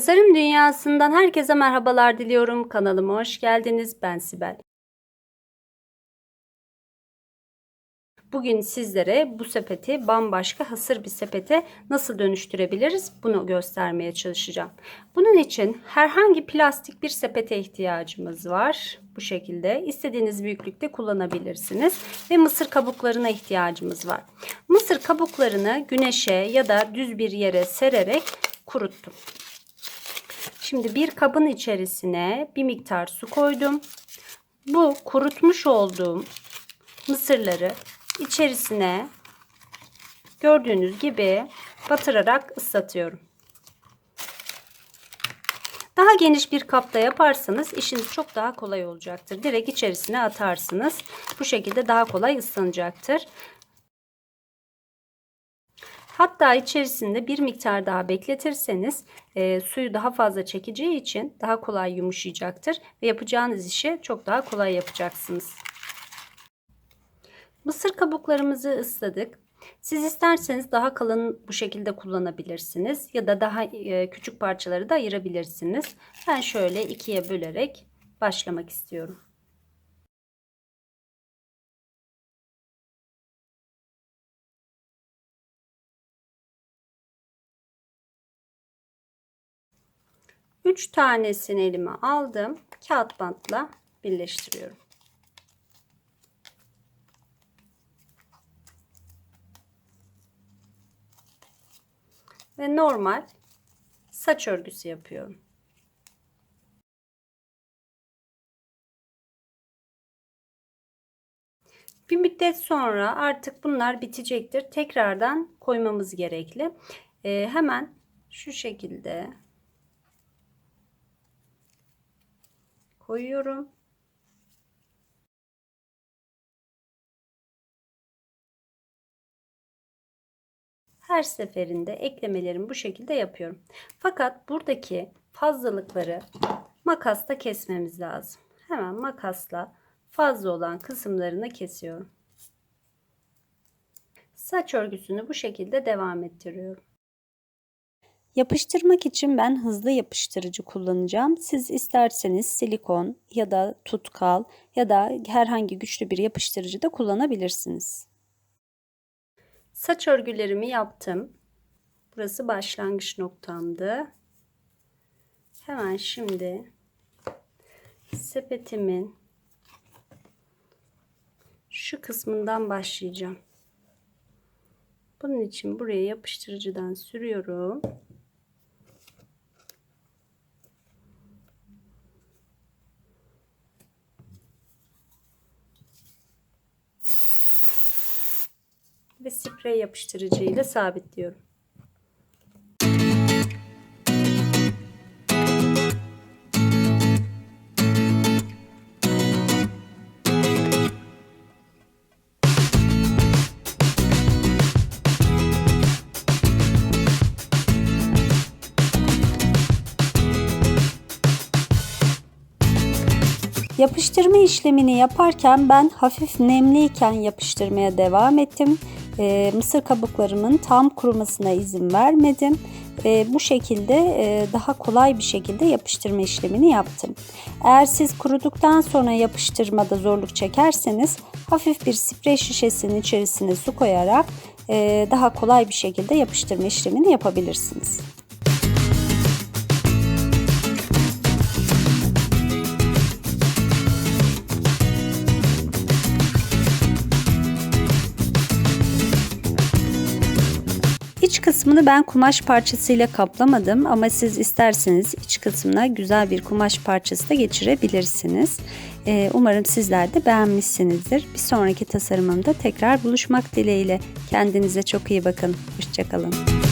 Tasarım dünyasından herkese merhabalar diliyorum. Kanalıma hoş geldiniz. Ben Sibel. Bugün sizlere bu sepeti bambaşka hasır bir sepete nasıl dönüştürebiliriz bunu göstermeye çalışacağım. Bunun için herhangi plastik bir sepete ihtiyacımız var. Bu şekilde istediğiniz büyüklükte kullanabilirsiniz. Ve mısır kabuklarına ihtiyacımız var. Mısır kabuklarını güneşe ya da düz bir yere sererek kuruttum. Şimdi bir kabın içerisine bir miktar su koydum. Bu kurutmuş olduğum mısırları içerisine gördüğünüz gibi batırarak ıslatıyorum. Daha geniş bir kapta yaparsanız işiniz çok daha kolay olacaktır. Direkt içerisine atarsınız. Bu şekilde daha kolay ıslanacaktır. Hatta içerisinde bir miktar daha bekletirseniz suyu daha fazla çekeceği için daha kolay yumuşayacaktır. Ve yapacağınız işi çok daha kolay yapacaksınız. Mısır kabuklarımızı ısladık. Siz isterseniz daha kalın bu şekilde kullanabilirsiniz. Ya da daha küçük parçaları da ayırabilirsiniz. Ben şöyle ikiye bölerek başlamak istiyorum. Üç tanesini elime aldım. Kağıt bantla birleştiriyorum. Ve normal saç örgüsü yapıyorum. Bir müddet sonra artık bunlar bitecektir. Tekrardan koymamız gerekli. Hemen şu şekilde koyuyorum. Her seferinde eklemelerimi bu şekilde yapıyorum. Fakat buradaki fazlalıkları makasla kesmemiz lazım. Hemen makasla fazla olan kısımlarını kesiyorum. Saç örgüsünü bu şekilde devam ettiriyorum. Yapıştırmak için ben hızlı yapıştırıcı kullanacağım. Siz isterseniz silikon ya da tutkal ya da herhangi güçlü bir yapıştırıcı da kullanabilirsiniz. Saç örgülerimi yaptım. Burası başlangıç noktamdı. Hemen şimdi sepetimin şu kısmından başlayacağım. Bunun için buraya yapıştırıcıdan sürüyorum. Ve sprey yapıştırıcı ile sabitliyorum. Yapıştırma işlemini yaparken ben hafif nemliyken yapıştırmaya devam ettim. Mısır kabuklarımın tam kurumasına izin vermedim. Bu şekilde daha kolay bir şekilde yapıştırma işlemini yaptım. Eğer siz kuruduktan sonra yapıştırmada zorluk çekerseniz hafif bir sprey şişesinin içerisine su koyarak daha kolay bir şekilde yapıştırma işlemini yapabilirsiniz. İç kısmını ben kumaş parçasıyla kaplamadım ama siz isterseniz iç kısmına güzel bir kumaş parçası da geçirebilirsiniz. Umarım sizler de beğenmişsinizdir. Bir sonraki tasarımımda tekrar buluşmak dileğiyle. Kendinize çok iyi bakın. Hoşça kalın.